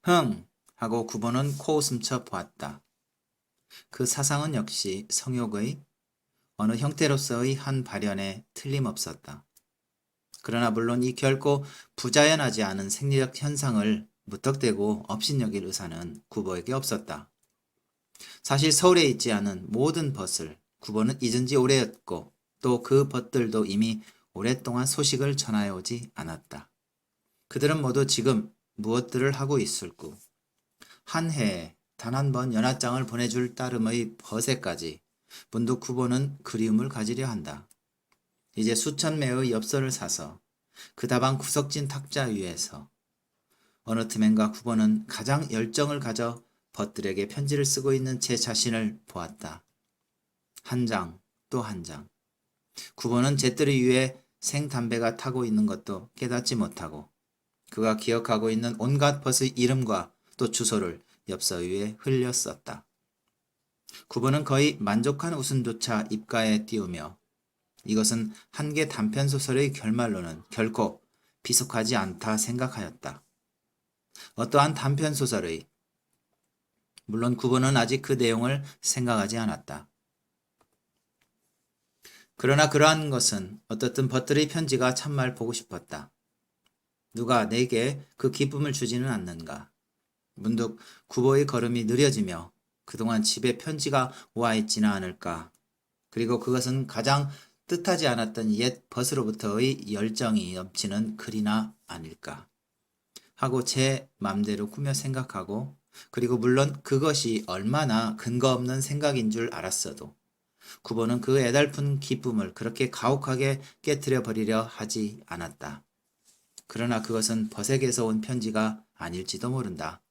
흥! 하고 구보는 코웃음쳐 보았다. 그 사상은 역시 성욕의 어느 형태로서의 한 발현에 틀림없었다. 그러나 물론 이 결코 부자연하지 않은 생리적 현상을 무턱대고 업신여길 의사는 구보에게 없었다. 사실 서울에 있지 않은 모든 벗을 구보는 잊은 지 오래였고 또 그 벗들도 이미 오랫동안 소식을 전하여 오지 않았다. 그들은 모두 지금 무엇들을 하고 있을꼬. 한 해에 단 한 번 연하장을 보내줄 따름의 벗에까지 문득 구보는 그리움을 가지려 한다. 이제 수천 매의 엽서를 사서 그 다방 구석진 탁자 위에서 어느 틈엔가 구보는 가장 열정을 가져 벗들에게 편지를 쓰고 있는 제 자신을 보았다. 한 장, 또 한 장. 구보는 잿더리 위에 생담배가 타고 있는 것도 깨닫지 못하고 그가 기억하고 있는 온갖 벗의 이름과 또 주소를 엽서 위에 흘려 썼다. 구보는 거의 만족한 웃음조차 입가에 띄우며 이것은 한 개 단편소설의 결말로는 결코 비속하지 않다 생각하였다. 어떠한 단편소설의 물론 구보는 아직 그 내용을 생각하지 않았다. 그러나 그러한 것은 어떻든 벗들의 편지가 참말 보고 싶었다. 누가 내게 그 기쁨을 주지는 않는가. 문득 구보의 걸음이 느려지며 그동안 집에 편지가 와 있지는 않을까. 그리고 그것은 가장 뜻하지 않았던 옛 벗으로부터의 열정이 넘치는 글이나 아닐까 하고 제 맘대로 꾸며 생각하고 그리고 물론 그것이 얼마나 근거 없는 생각인 줄 알았어도 구보는 그 애달픈 기쁨을 그렇게 가혹하게 깨뜨려 버리려 하지 않았다. 그러나 그것은 벗에게서 온 편지가 아닐지도 모른다.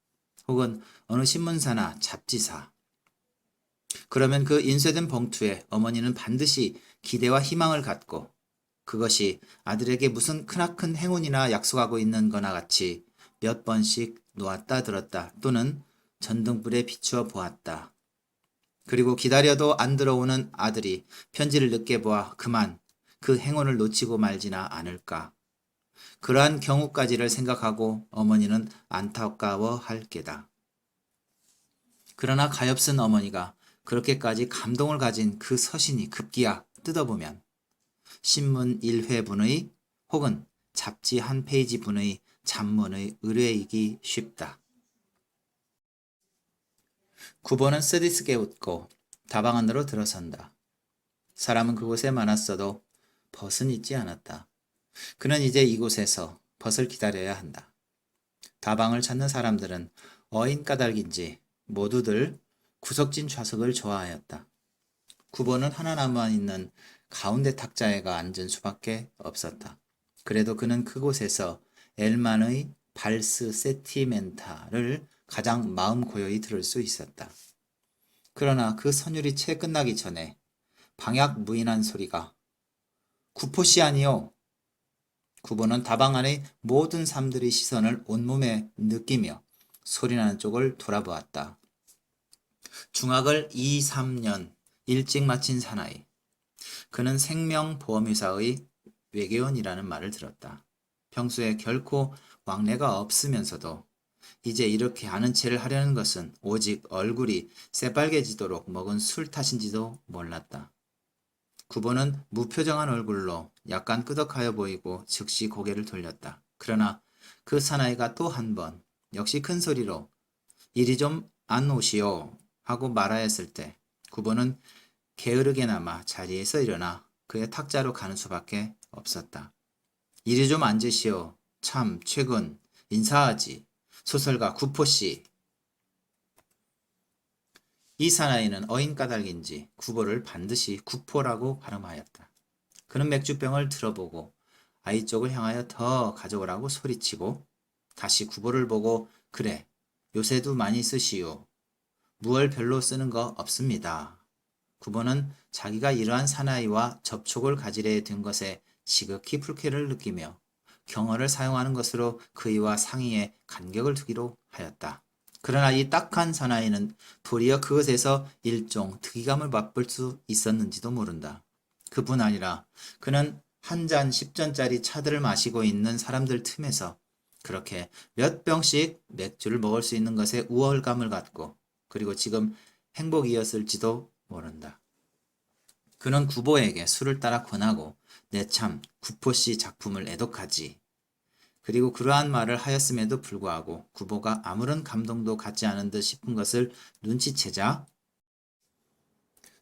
혹은 어느 신문사나 잡지사. 그러면 그 인쇄된 봉투에 어머니는 반드시 기대와 희망을 갖고 그것이 아들에게 무슨 크나큰 행운이나 약속하고 있는 거나 같이 몇 번씩 놓았다 들었다 또는 전등불에 비추어 보았다. 그리고 기다려도 안 들어오는 아들이 편지를 늦게 보아 그만 그 행운을 놓치고 말지나 않을까. 그러한 경우까지를 생각하고 어머니는 안타까워할 게다. 그러나 가엾은 어머니가 그렇게까지 감동을 가진 그 서신이 급기야 뜯어보면 신문 1회분의 혹은 잡지 한 페이지분의 잡문의 의뢰이기 쉽다. 구보는 쓰디쓰게 웃고 다방 안으로 들어선다. 사람은 그곳에 많았어도 벗은 있지 않았다. 그는 이제 이곳에서 벗을 기다려야 한다. 다방을 찾는 사람들은 어인 까닭인지 모두들 구석진 좌석을 좋아하였다. 구보는 하나 남아있는 가운데 탁자에가 앉은 수밖에 없었다. 그래도 그는 그곳에서 엘만의 발스 세티멘타를 가장 마음 고요히 들을 수 있었다. 그러나 그 선율이 채 끝나기 전에 방약 무인한 소리가 구포씨 아니요. 구보는 다방 안의 모든 사람들의 시선을 온몸에 느끼며 소리나는 쪽을 돌아보았다. 중학을 2, 3년 일찍 마친 사나이. 그는 생명보험회사의 외계원이라는 말을 들었다. 평소에 결코 왕래가 없으면서도 이제 이렇게 아는 체를 하려는 것은 오직 얼굴이 새빨개지도록 먹은 술 탓인지도 몰랐다. 구보는 무표정한 얼굴로 약간 끄덕하여 보이고 즉시 고개를 돌렸다. 그러나 그 사나이가 또 한 번 역시 큰 소리로 이리 좀 안 오시오 하고 말하였을 때 구보는 게으르게나마 자리에서 일어나 그의 탁자로 가는 수밖에 없었다. 이리 좀 앉으시오. 참 최근 인사하지. 소설가 구포씨. 이 사나이는 어인 까닭인지 구보를 반드시 구포라고 발음하였다. 그는 맥주병을 들어보고 아이 쪽을 향하여 더 가져오라고 소리치고 다시 구보를 보고 그래 요새도 많이 쓰시오. 무얼 별로 쓰는 거 없습니다. 구보는 자기가 이러한 사나이와 접촉을 가지려 든 것에 지극히 불쾌를 느끼며 경어를 사용하는 것으로 그이와 상의에 간격을 두기로 하였다. 그러나 이 딱한 사나이는 도리어 그것에서 일종 특이감을 맛볼 수 있었는지도 모른다. 그뿐 아니라 그는 한 잔 10전짜리 차들을 마시고 있는 사람들 틈에서 그렇게 몇 병씩 맥주를 먹을 수 있는 것에 우월감을 갖고 그리고 지금 행복이었을지도 모른다. 그는 구보에게 술을 따라 권하고 내 참 구포씨 작품을 애독하지. 그리고 그러한 말을 하였음에도 불구하고 구보가 아무런 감동도 갖지 않은 듯 싶은 것을 눈치채자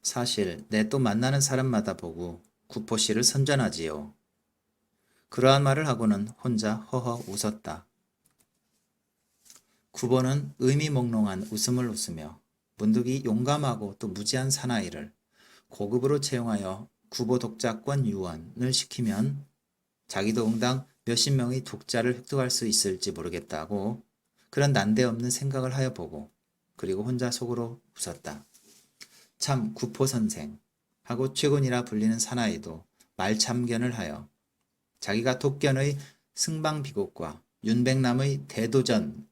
사실 내 또 만나는 사람마다 보고 구포씨를 선전하지요. 그러한 말을 하고는 혼자 허허 웃었다. 구보는 의미몽롱한 웃음을 웃으며 문득이 용감하고 또 무지한 사나이를 고급으로 채용하여 구보 독자권 유언을 시키면 자기도 응당 몇십 명의 독자를 획득할 수 있을지 모르겠다고 그런 난데없는 생각을 하여 보고 그리고 혼자 속으로 웃었다. 참 구포 선생 하고 최곤이라 불리는 사나이도 말참견을 하여 자기가 독견의 승방비곡과 윤백남의 대도전을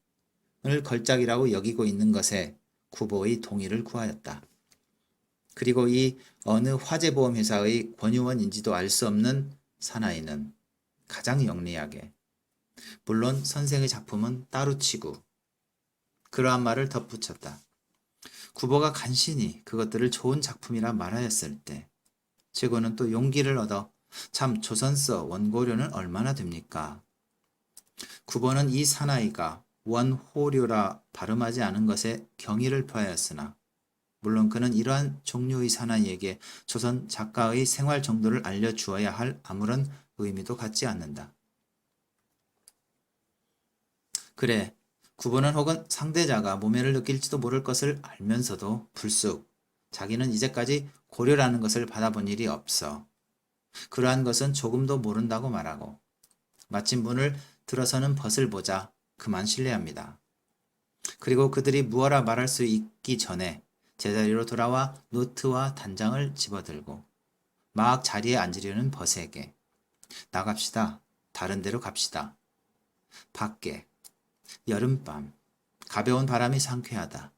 걸작이라고 여기고 있는 것에 구보의 동의를 구하였다. 그리고 이 어느 화재보험회사의 권유원인지도 알 수 없는 사나이는 가장 영리하게 물론 선생의 작품은 따로 치고 그러한 말을 덧붙였다. 구보가 간신히 그것들을 좋은 작품이라 말하였을 때 최고는 또 용기를 얻어 참 조선서 원고료는 얼마나 됩니까? 구보는 이 사나이가 원호료라 발음하지 않은 것에 경의를 표하였으나 물론 그는 이러한 종류의 사나이에게 조선 작가의 생활 정도를 알려주어야 할 아무런 의미도 갖지 않는다. 그래, 구보는 혹은 상대자가 모멸을 느낄지도 모를 것을 알면서도 불쑥 자기는 이제까지 고려라는 것을 받아본 일이 없어. 그러한 것은 조금도 모른다고 말하고 마침 문을 들어서는 벗을 보자 그만 실례합니다. 그리고 그들이 무어라 말할 수 있기 전에 제자리로 돌아와 노트와 단장을 집어들고 막 자리에 앉으려는 벗에게 나갑시다. 다른 데로 갑시다. 밖에 여름밤 가벼운 바람이 상쾌하다.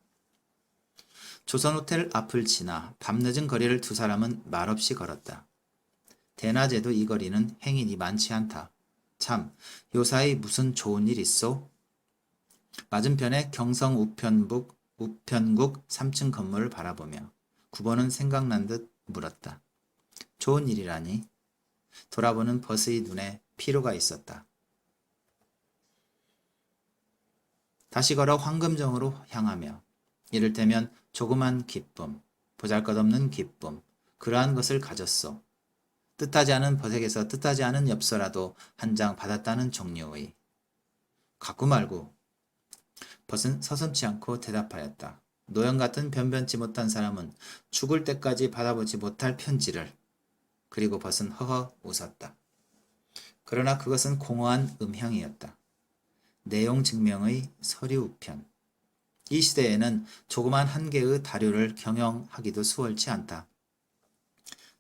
조선호텔 앞을 지나 밤늦은 거리를 두 사람은 말없이 걸었다. 대낮에도 이 거리는 행인이 많지 않다. 참 요사이 무슨 좋은 일 있소? 맞은편에 경성 우편국 3층 건물을 바라보며 구보는 생각난 듯 물었다. 좋은 일이라니? 돌아보는 벗의 눈에 피로가 있었다. 다시 걸어 황금정으로 향하며 이를테면 조그만 기쁨, 보잘것없는 기쁨, 그러한 것을 가졌소. 뜻하지 않은 벗에게서 뜻하지 않은 엽서라도 한 장 받았다는 종류의. 갖고 말고. 벗은 서슴지 않고 대답하였다. 노형 같은 변변치 못한 사람은 죽을 때까지 받아보지 못할 편지를. 그리고 벗은 허허 웃었다. 그러나 그것은 공허한 음향이었다. 내용 증명의 서류 우편. 이 시대에는 조그만 한 개의 다료를 경영하기도 수월치 않다.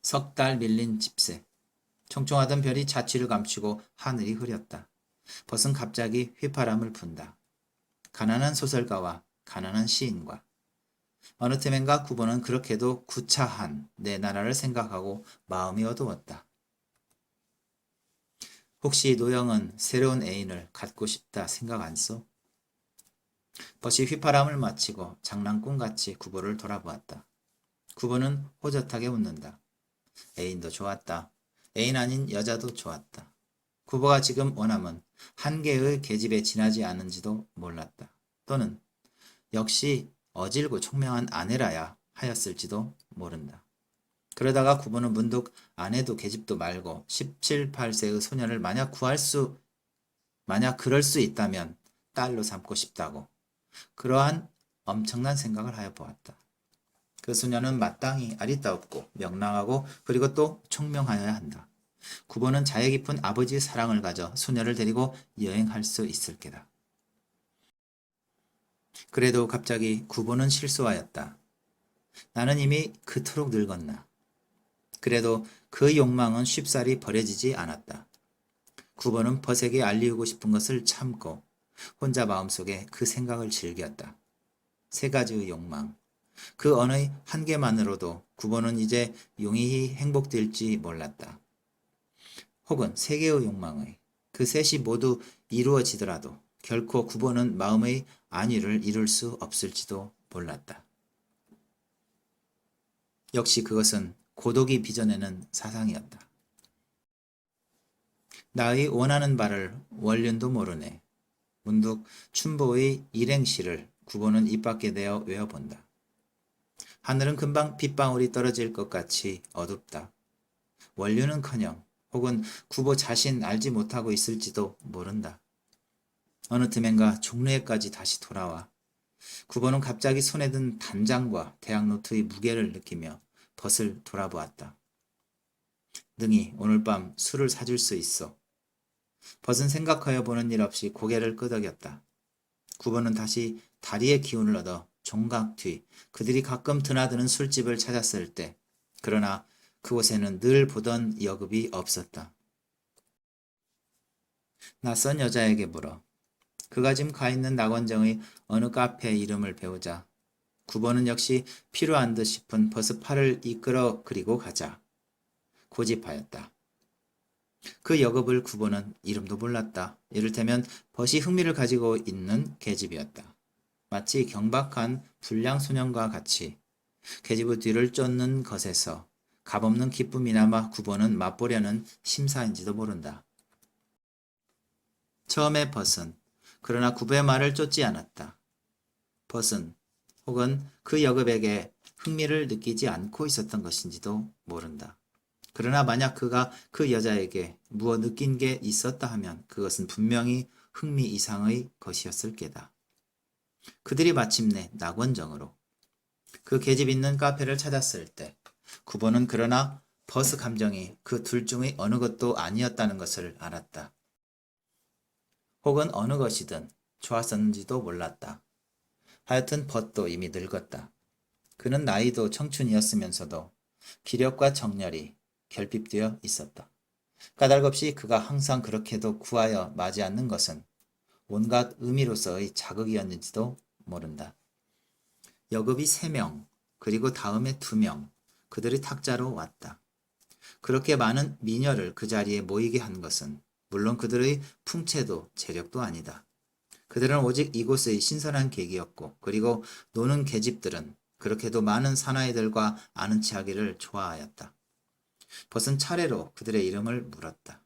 석 달 밀린 집세. 총총하던 별이 자취를 감추고 하늘이 흐렸다. 벗은 갑자기 휘파람을 분다. 가난한 소설가와 가난한 시인과 어느 틈엔가 구보는 그렇게도 구차한 내 나라를 생각하고 마음이 어두웠다. 혹시 노영은 새로운 애인을 갖고 싶다 생각 안 써? 벗이 휘파람을 마치고 장난꾼같이 구보를 돌아보았다. 구보는 호젓하게 웃는다. 애인도 좋았다. 애인 아닌 여자도 좋았다. 구보가 지금 원함은 한 개의 계집에 지나지 않은지도 몰랐다. 또는 역시 어질고 총명한 아내라야 하였을지도 모른다. 그러다가 구보는 문득 아내도 계집도 말고 17, 8세의 소녀를 만약 그럴 수 있다면 딸로 삼고 싶다고 그러한 엄청난 생각을 하여 보았다. 그 소녀는 마땅히 아리따웠고 명랑하고 그리고 또 총명하여야 한다. 구보는 자애 깊은 아버지의 사랑을 가져 소녀를 데리고 여행할 수 있을 게다. 그래도 갑자기 구보는 실수하였다. 나는 이미 그토록 늙었나. 그래도 그 욕망은 쉽사리 버려지지 않았다. 구보는 벗에게 알리우고 싶은 것을 참고 혼자 마음속에 그 생각을 즐겼다. 세 가지의 욕망. 그 어느 한 개만으로도 구보는 이제 용히 행복될지 몰랐다. 혹은 세 개의 욕망의 그 셋이 모두 이루어지더라도 결코 구보는 마음의 안위를 이룰 수 없을지도 몰랐다. 역시 그것은 고독이 빚어내는 사상이었다. 나의 원하는 바를 원륜도 모르네. 문득 춘보의 일행시를 구보는 입 밖에 내어 외워본다. 하늘은 금방 빗방울이 떨어질 것 같이 어둡다. 원륜은커녕 혹은 구보 자신 알지 못하고 있을지도 모른다. 어느 틈엔가 종로에까지 다시 돌아와 구보는 갑자기 손에 든 단장과 대학노트의 무게를 느끼며 벗을 돌아보았다. 능히 오늘 밤 술을 사줄 수 있어. 벗은 생각하여 보는 일 없이 고개를 끄덕였다. 구보는 다시 다리의 기운을 얻어 종각 뒤 그들이 가끔 드나드는 술집을 찾았을 때, 그러나 그곳에는 늘 보던 여급이 없었다. 낯선 여자에게 물어 그가 지금 가 있는 낙원정의 어느 카페 이름을 배우자 구보는 역시 필요한 듯 싶은 벗의 팔을 이끌어 그리고 가자 고집하였다. 그 여급을 구보는 이름도 몰랐다. 이를테면 벗이 흥미를 가지고 있는 계집이었다. 마치 경박한 불량 소년과 같이 계집의 뒤를 쫓는 것에서 값없는 기쁨이나마 구보는 맛보려는 심사인지도 모른다. 처음에 벗은 그러나 구보의 말을 쫓지 않았다. 벗은 혹은 그 여급에게 흥미를 느끼지 않고 있었던 것인지도 모른다. 그러나 만약 그가 그 여자에게 무엇 느낀 게 있었다 하면 그것은 분명히 흥미 이상의 것이었을 게다. 그들이 마침내 낙원정으로 그 계집 있는 카페를 찾았을 때 구보는 그러나 버스 감정이 그 둘 중의 어느 것도 아니었다는 것을 알았다. 혹은 어느 것이든 좋았었는지도 몰랐다. 하여튼 벗도 이미 늙었다. 그는 나이도 청춘이었으면서도 기력과 정열이 결핍되어 있었다. 까닭없이 그가 항상 그렇게도 구하여 맞이 않는 것은 온갖 의미로서의 자극이었는지도 모른다. 여급이 3명, 그리고 다음에 2명, 그들이 탁자로 왔다. 그렇게 많은 미녀를 그 자리에 모이게 한 것은 물론 그들의 풍채도 재력도 아니다. 그들은 오직 이곳의 신선한 계기였고, 그리고 노는 계집들은 그렇게도 많은 사나이들과 아는 체하기를 좋아하였다. 벗은 차례로 그들의 이름을 물었다.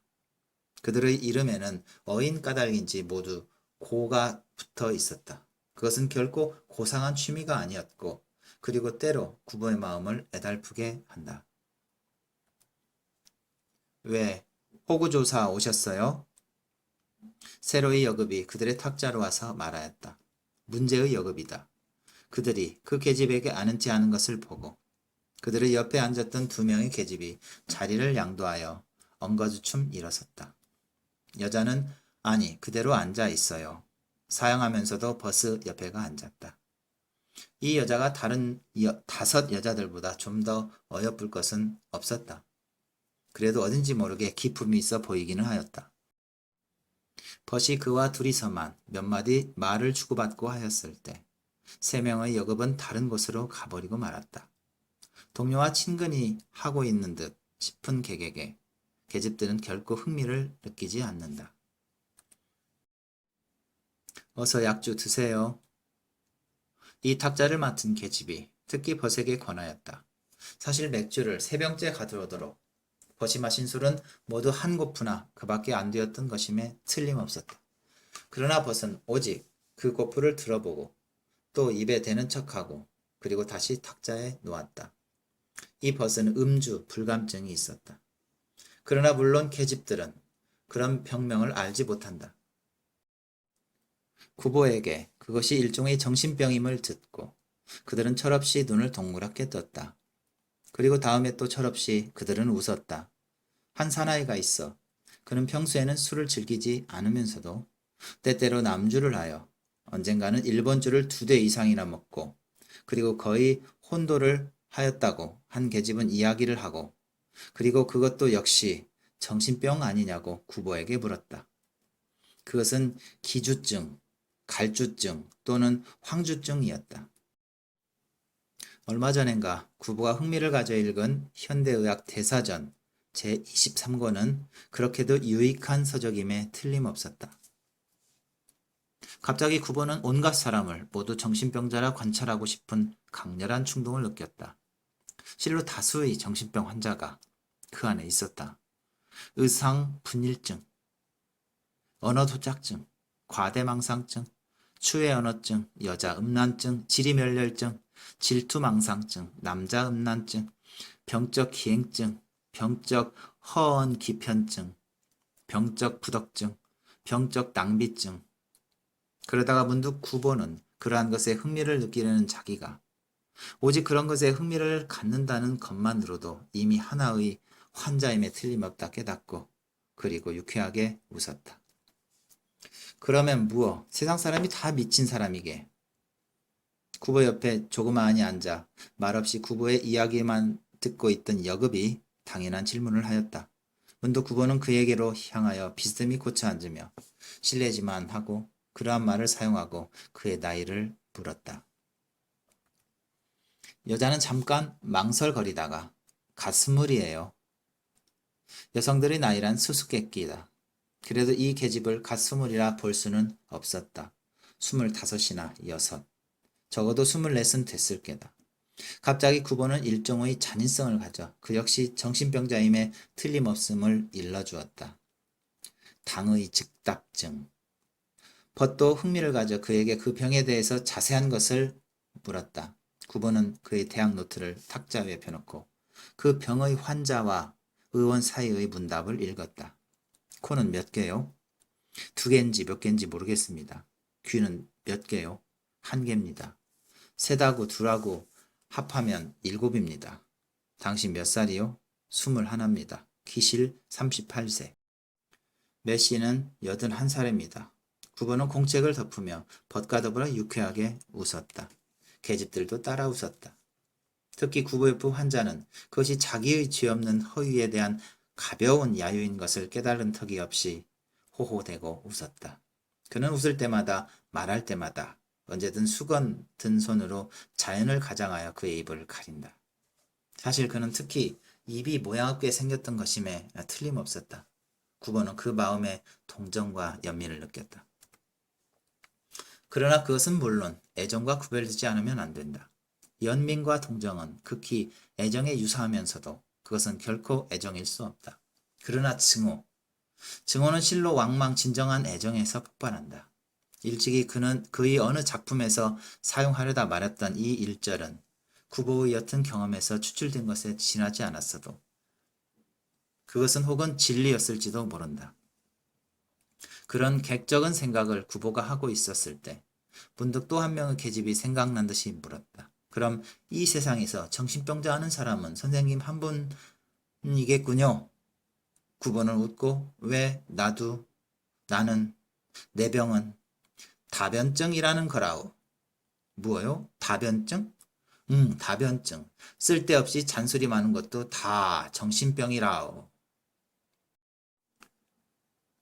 그들의 이름에는 어인 까닭인지 모두 고가 붙어 있었다. 그것은 결코 고상한 취미가 아니었고, 그리고 때로 구보의 마음을 애달프게 한다. 왜 호구조사 오셨어요? 세로의 여급이 그들의 탁자로 와서 말하였다. 문제의 여급이다. 그들이 그 계집에게 아는 체 하는 것을 보고 그들의 옆에 앉았던 2명의 계집이 자리를 양도하여 엉거주춤 일어섰다. 여자는 아니 그대로 앉아 있어요. 사양하면서도 버스 옆에가 앉았다. 이 여자가 다른 5 여자들보다 좀 더 어여쁠 것은 없었다. 그래도 어딘지 모르게 기품이 있어 보이기는 하였다. 벗이 그와 둘이서만 몇 마디 말을 주고받고 하였을 때 3명의 여급은 다른 곳으로 가버리고 말았다. 동료와 친근히 하고 있는 듯 싶은 객에게 계집들은 결코 흥미를 느끼지 않는다. 어서 약주 드세요. 이 탁자를 맡은 계집이 특히 벗에게 권하였다. 사실 맥주를 3병째 가져오도록 벗이 마신 술은 모두 한 고프나 그밖에 안 되었던 것임에 틀림없었다. 그러나 벗은 오직 그 고프를 들어보고 또 입에 대는 척하고 그리고 다시 탁자에 놓았다. 이 벗은 음주 불감증이 있었다. 그러나 물론 계집들은 그런 병명을 알지 못한다. 구보에게 그것이 일종의 정신병임을 듣고 그들은 철없이 눈을 동그랗게 떴다. 그리고 다음에 또 철없이 그들은 웃었다. 한 사나이가 있어 그는 평소에는 술을 즐기지 않으면서도 때때로 남주를 하여 언젠가는 일본주를 2대 이상이나 먹고 그리고 거의 혼도를 하였다고 한 계집은 이야기를 하고 그리고 그것도 역시 정신병 아니냐고 구보에게 물었다. 그것은 기주증, 갈주증 또는 황주증이었다. 얼마 전엔가 구보가 흥미를 가져 읽은 현대의학 대사전 제23권은 그렇게도 유익한 서적임에 틀림없었다. 갑자기 구보는 온갖 사람을 모두 정신병자라 관찰하고 싶은 강렬한 충동을 느꼈다. 실로 다수의 정신병 환자가 그 안에 있었다. 의상 분일증, 언어 도착증, 과대망상증, 추해 언어증, 여자 음란증, 지리멸렬증, 질투망상증, 남자 음란증, 병적 기행증, 병적 허언 기편증, 병적 부덕증, 병적 낭비증. 그러다가 문득 구보는 그러한 것에 흥미를 느끼려는 자기가 오직 그런 것에 흥미를 갖는다는 것만으로도 이미 하나의 환자임에 틀림없다 깨닫고 그리고 유쾌하게 웃었다. 그러면 무엇? 세상 사람이 다 미친 사람이게. 구보 옆에 조그마하니 앉아 말없이 구보의 이야기만 듣고 있던 여급이 당연한 질문을 하였다. 문득 구보는 그에게로 향하여 비스듬히 고쳐 앉으며 실례지만 하고 그러한 말을 사용하고 그의 나이를 물었다. 여자는 잠깐 망설거리다가 갓스물이에요. 여성들의 나이란 수수께끼다. 그래도 이 계집을 갓스물이라 볼 수는 없었다. 25이나 6, 적어도 24은 됐을 게다. 갑자기 구보는 일종의 잔인성을 가져 그 역시 정신병자임에 틀림없음을 일러주었다. 당의 즉답증. 벗도 흥미를 가져 그에게 그 병에 대해서 자세한 것을 물었다. 구보는 그의 대학 노트를 탁자 위에 펴놓고 그 병의 환자와 의원 사이의 문답을 읽었다. 코는 몇 개요? 2개인지 몇 개인지 모르겠습니다. 귀는 몇 개요? 1개입니다. 셋하고 둘하고 합하면 7입니다. 당신 몇 살이요? 21입니다. 기실 38세. 메시는 81살입니다. 구보는 공책을 덮으며 벗과 더불어 유쾌하게 웃었다. 계집들도 따라 웃었다. 특히 구보의 환자는 그것이 자기의 죄 없는 허위에 대한 가벼운 야유인 것을 깨달은 턱이 없이 호호대고 웃었다. 그는 웃을 때마다 말할 때마다 언제든 수건 든 손으로 자연을 가장하여 그의 입을 가린다. 사실 그는 특히 입이 모양 없게 생겼던 것임에 틀림없었다. 구보는 그 마음에 동정과 연민을 느꼈다. 그러나 그것은 물론 애정과 구별되지 않으면 안 된다. 연민과 동정은 극히 애정에 유사하면서도 그것은 결코 애정일 수 없다. 그러나 증오는 실로 왕망 진정한 애정에서 폭발한다. 일찍이 그는 그의 어느 작품에서 사용하려다 말았던 이 일절은 구보의 옅은 경험에서 추출된 것에 지나지 않았어도 그것은 혹은 진리였을지도 모른다. 그런 객적은 생각을 구보가 하고 있었을 때 문득 또 한 명의 계집이 생각난 듯이 물었다. 그럼 이 세상에서 정신병자 아는 사람은 선생님 한 분이겠군요. 구보는 웃고 왜 나는 내 병은 다변증이라는 거라오. 뭐요? 다변증? 다변증. 쓸데없이 잔소리 많은 것도 다 정신병이라오.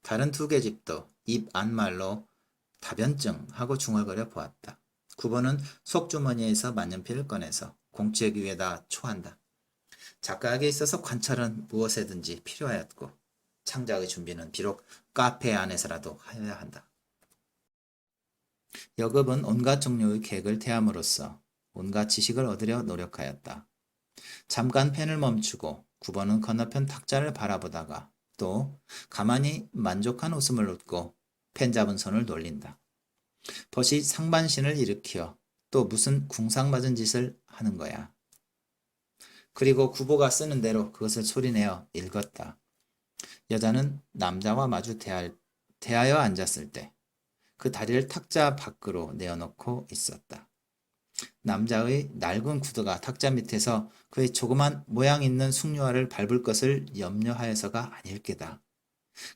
다른 2계집도 입 안말로 다변증 하고 중얼거려 보았다. 구보는 속주머니에서 만년필을 꺼내서 공책 위에다 초한다. 작가에게 있어서 관찰은 무엇에든지 필요하였고 창작의 준비는 비록 카페 안에서라도 하여야 한다. 여급은 온갖 종류의 객을 대함으로써 온갖 지식을 얻으려 노력하였다. 잠깐 펜을 멈추고 구보는 건너편 탁자를 바라보다가 또 가만히 만족한 웃음을 웃고 펜 잡은 손을 돌린다. 벗이 상반신을 일으켜 또 무슨 궁상맞은 짓을 하는 거야. 그리고 구보가 쓰는 대로 그것을 소리내어 읽었다. 여자는 남자와 마주 대하여 앉았을 때 그 다리를 탁자 밖으로 내어놓고 있었다. 남자의 낡은 구두가 탁자 밑에서 그의 조그만 모양 있는 숙녀화를 밟을 것을 염려하여서가 아닐 게다.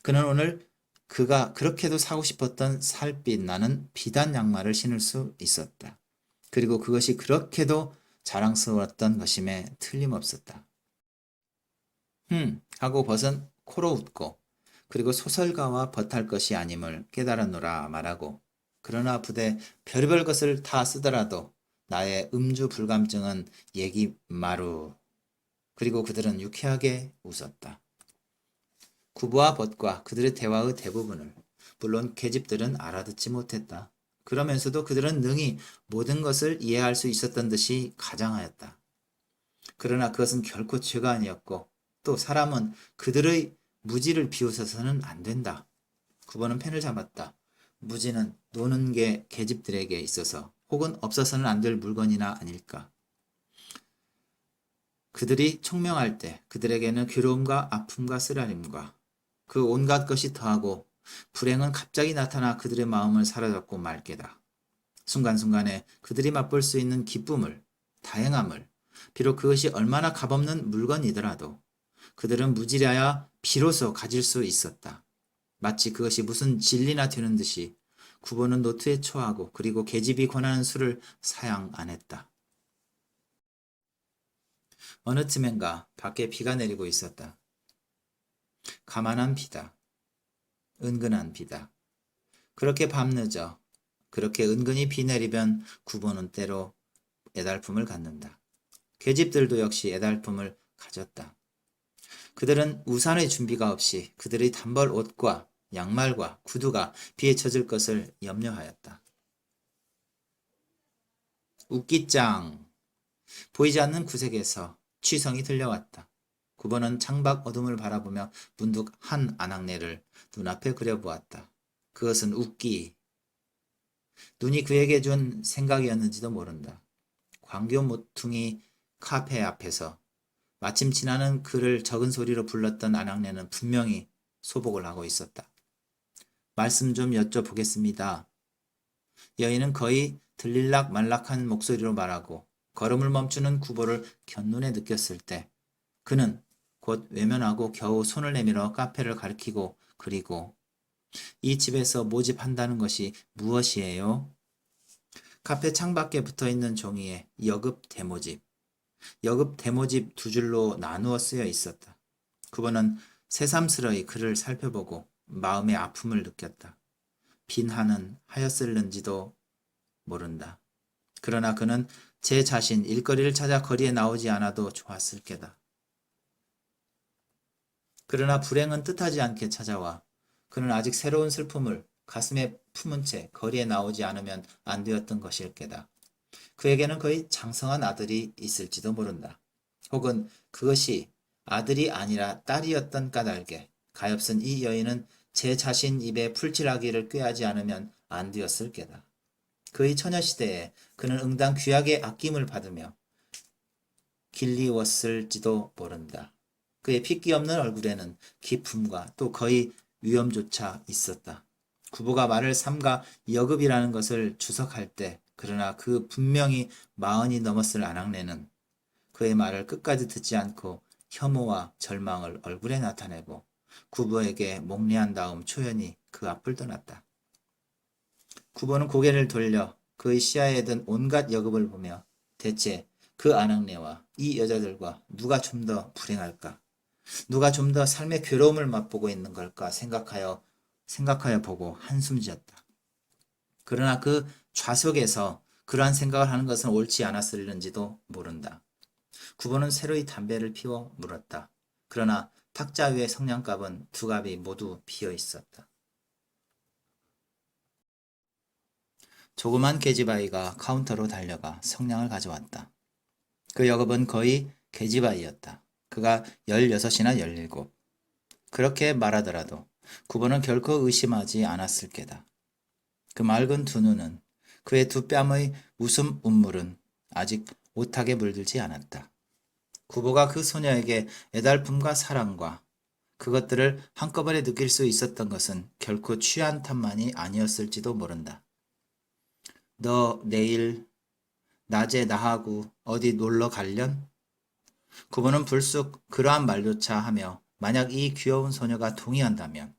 그는 오늘 그가 그렇게도 사고 싶었던 살빛 나는 비단 양말을 신을 수 있었다. 그리고 그것이 그렇게도 자랑스러웠던 것임에 틀림없었다. 하고 벗은 코로 웃고 그리고 소설가와 벗할 것이 아님을 깨달았노라 말하고 그러나 부대 별의별 것을 다 쓰더라도 나의 음주 불감증은 얘기 마루. 그리고 그들은 유쾌하게 웃었다. 구보와 벗과 그들의 대화의 대부분을 물론 계집들은 알아듣지 못했다. 그러면서도 그들은 능히 모든 것을 이해할 수 있었던 듯이 가장하였다. 그러나 그것은 결코 죄가 아니었고 또 사람은 그들의 무지를 비웃어서는 안 된다. 구보는 펜을 잡았다. 무지는 노는 게 계집들에게 있어서 혹은 없어서는 안 될 물건이나 아닐까. 그들이 총명할 때 그들에게는 괴로움과 아픔과 쓰라림과 그 온갖 것이 더하고 불행은 갑자기 나타나 그들의 마음을 사로잡고 말 게다. 순간순간에 그들이 맛볼 수 있는 기쁨을, 다행함을, 비록 그것이 얼마나 값없는 물건이더라도 그들은 무지라야 비로소 가질 수 있었다. 마치 그것이 무슨 진리나 되는 듯이 구보는 노트에 초하고 그리고 계집이 권하는 술을 사양 안 했다. 어느 틈엔가 밖에 비가 내리고 있었다. 가만한 비다. 은근한 비다. 그렇게 밤늦어 그렇게 은근히 비 내리면 구보는 때로 애달픔을 갖는다. 계집들도 역시 애달픔을 가졌다. 그들은 우산의 준비가 없이 그들의 단벌 옷과 양말과 구두가 비에 젖을 것을 염려하였다. 웃기짱! 보이지 않는 구색에서 취성이 들려왔다. 구보는 창밖 어둠을 바라보며 문득 한 안악내를 눈앞에 그려보았다. 그것은 웃기. 눈이 그에게 준 생각이었는지도 모른다. 광교 모퉁이 카페 앞에서 마침 지나는 그를 적은 소리로 불렀던 안악내는 분명히 소복을 하고 있었다. 말씀 좀 여쭤보겠습니다. 여인은 거의 들릴락 말락한 목소리로 말하고 걸음을 멈추는 구보를 견눈에 느꼈을 때 그는 곧 외면하고 겨우 손을 내밀어 카페를 가리키고 그리고 이 집에서 모집한다는 것이 무엇이에요? 카페 창밖에 붙어있는 종이에 여급 대모집, 여급 대모집 두 줄로 나누어 쓰여 있었다. 구보는 새삼스러이 그를 살펴보고 마음의 아픔을 느꼈다. 빈한은 하였을는지도 모른다. 그러나 그는 제 자신 일거리를 찾아 거리에 나오지 않아도 좋았을 게다. 그러나 불행은 뜻하지 않게 찾아와 그는 아직 새로운 슬픔을 가슴에 품은 채 거리에 나오지 않으면 안 되었던 것일 게다. 그에게는 거의 장성한 아들이 있을지도 모른다. 혹은 그것이 아들이 아니라 딸이었던 까닭에 가엾은 이 여인은 제 자신 입에 풀칠하기를 꾀하지 않으면 안 되었을 게다. 그의 처녀시대에 그는 응당 귀하게 아낌을 받으며 길리웠을지도 모른다. 그의 핏기 없는 얼굴에는 기품과 또 거의 위엄조차 있었다. 구보가 말을 삼가 여급이라는 것을 주석할 때 그러나 그 분명히 40이 넘었을 안악내는 그의 말을 끝까지 듣지 않고 혐오와 절망을 얼굴에 나타내고 구보에게 목례한 다음 초연히 그 앞을 떠났다. 구보는 고개를 돌려 그의 시야에 든 온갖 여급을 보며 대체 그 안악내와 이 여자들과 누가 좀 더 불행할까? 누가 좀 더 삶의 괴로움을 맛보고 있는 걸까 생각하여 보고 한숨 지었다. 그러나 그 좌석에서 그러한 생각을 하는 것은 옳지 않았을는지도 모른다. 구보는 새로이 담배를 피워 물었다. 그러나 탁자 위의 성냥갑은 두 갑이 모두 비어 있었다. 조그만 계집아이가 카운터로 달려가 성냥을 가져왔다. 그 여급은 거의 계집아이였다. 그가 16이나 17. 그렇게 말하더라도 구보는 결코 의심하지 않았을 게다. 그 맑은 두 눈은 그의 두 뺨의 웃음 운물은 아직 오타게 물들지 않았다. 구보가 그 소녀에게 애달픔과 사랑과 그것들을 한꺼번에 느낄 수 있었던 것은 결코 취한 탓만이 아니었을지도 모른다. 너 내일 낮에 나하고 어디 놀러 갈련? 구보는 불쑥 그러한 말조차 하며 만약 이 귀여운 소녀가 동의한다면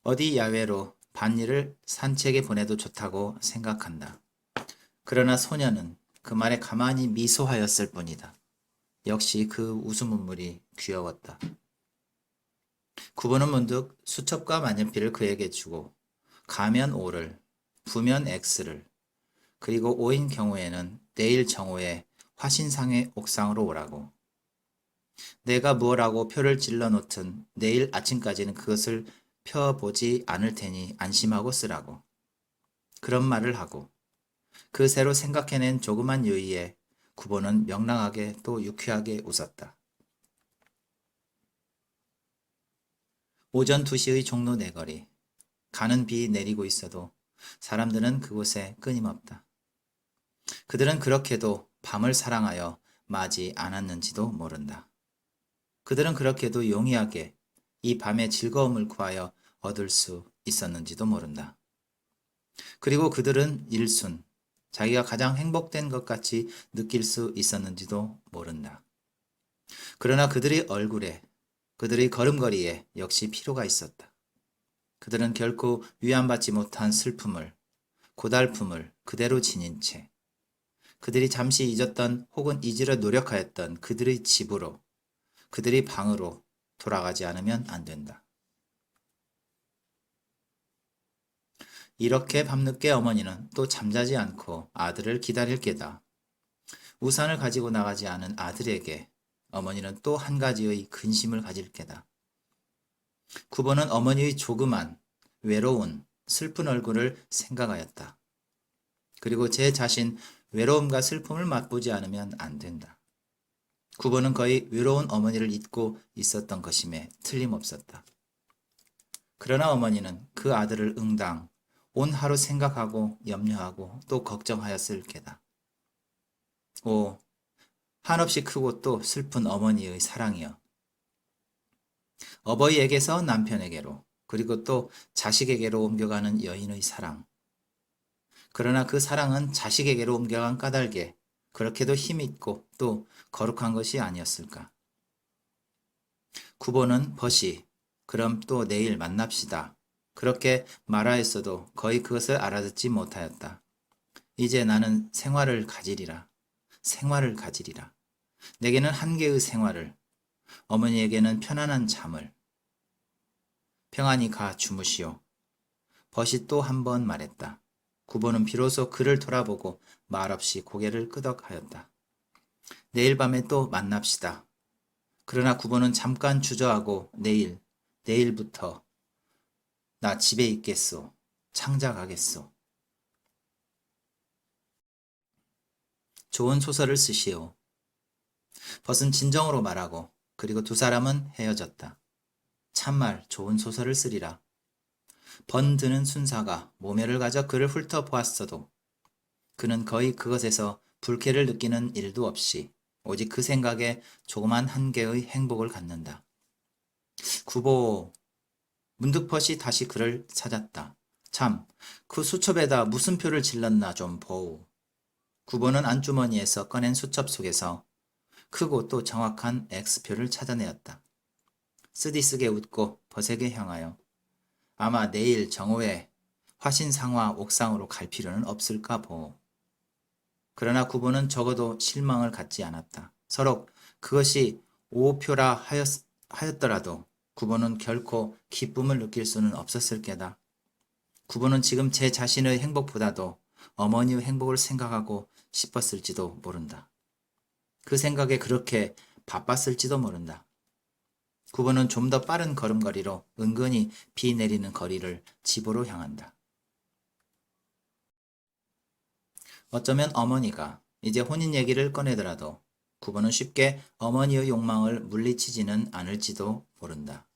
어디 야외로 반일을 산책에 보내도 좋다고 생각한다. 그러나 소녀는 그 말에 가만히 미소하였을 뿐이다. 역시 그 웃음 눈물이 귀여웠다. 구보는 문득 수첩과 만년필을 그에게 주고 가면 O를, 부면 X를, 그리고 O인 경우에는 내일 정오에 화신상의 옥상으로 오라고. 내가 무엇라고 표를 찔러 놓든 내일 아침까지는 그것을 펴보지 않을 테니 안심하고 쓰라고. 그런 말을 하고 그 새로 생각해낸 조그만 유의에 구보는 명랑하게 또 유쾌하게 웃었다. 오전 2시의 종로 내거리. 가는 비 내리고 있어도 사람들은 그곳에 끊임없다. 그들은 그렇게도 밤을 사랑하여 마지 않았는지도 모른다. 그들은 그렇게도 용이하게 이 밤의 즐거움을 구하여 얻을 수 있었는지도 모른다. 그리고 그들은 일순, 자기가 가장 행복된 것 같이 느낄 수 있었는지도 모른다. 그러나 그들의 얼굴에, 그들의 걸음걸이에 역시 필요가 있었다. 그들은 결코 위안받지 못한 슬픔을, 고달픔을 그대로 지닌 채, 그들이 잠시 잊었던 혹은 잊으려 노력하였던 그들의 집으로, 그들의 방으로 돌아가지 않으면 안 된다. 이렇게 밤늦게 어머니는 또 잠자지 않고 아들을 기다릴 게다. 우산을 가지고 나가지 않은 아들에게 어머니는 또 한 가지의 근심을 가질 게다. 구보는 어머니의 조그만, 외로운, 슬픈 얼굴을 생각하였다. 그리고 제 자신 외로움과 슬픔을 맛보지 않으면 안 된다. 구보는 거의 외로운 어머니를 잊고 있었던 것임에 틀림없었다. 그러나 어머니는 그 아들을 응당 온 하루 생각하고 염려하고 또 걱정하였을 게다. 오, 한없이 크고 또 슬픈 어머니의 사랑이여. 어버이에게서 남편에게로 그리고 또 자식에게로 옮겨가는 여인의 사랑. 그러나 그 사랑은 자식에게로 옮겨간 까닭에 그렇게도 힘있고 또 거룩한 것이 아니었을까. 구보는 벗이 그럼 또 내일 만납시다. 그렇게 말하였어도 거의 그것을 알아듣지 못하였다. 이제 나는 생활을 가지리라. 생활을 가지리라. 내게는 한계의 생활을, 어머니에게는 편안한 잠을. 평안히 가 주무시오. 벗이 또 한 번 말했다. 구보는 비로소 그를 돌아보고 말없이 고개를 끄덕하였다. 내일 밤에 또 만납시다. 그러나 구보는 잠깐 주저하고 내일부터 나 집에 있겠소. 창작하겠소. 좋은 소설을 쓰시오. 벗은 진정으로 말하고 그리고 두 사람은 헤어졌다. 참말 좋은 소설을 쓰리라. 번드는 순사가 모멸을 가져 그를 훑어보았어도 그는 거의 그것에서 불쾌를 느끼는 일도 없이 오직 그 생각에 조그만 한계의 행복을 갖는다. 구보, 문득 벗이 다시 그를 찾았다. 참, 그 수첩에다 무슨 표를 질렀나 좀 보우. 구보는 안주머니에서 꺼낸 수첩 속에서 크고 또 정확한 X표를 찾아내었다. 쓰디쓰게 웃고 벗에게 향하여 아마 내일 정오에 화신상화 옥상으로 갈 필요는 없을까 보오. 그러나 구보는 적어도 실망을 갖지 않았다. 서로 그것이 오표라 하였더라도 구보는 결코 기쁨을 느낄 수는 없었을 게다. 구보는 지금 제 자신의 행복보다도 어머니의 행복을 생각하고 싶었을지도 모른다. 그 생각에 그렇게 바빴을지도 모른다. 구보는 좀 더 빠른 걸음걸이로 은근히 비 내리는 거리를 집으로 향한다. 어쩌면 어머니가 이제 혼인 얘기를 꺼내더라도 구보는 쉽게 어머니의 욕망을 물리치지는 않을지도 모른다.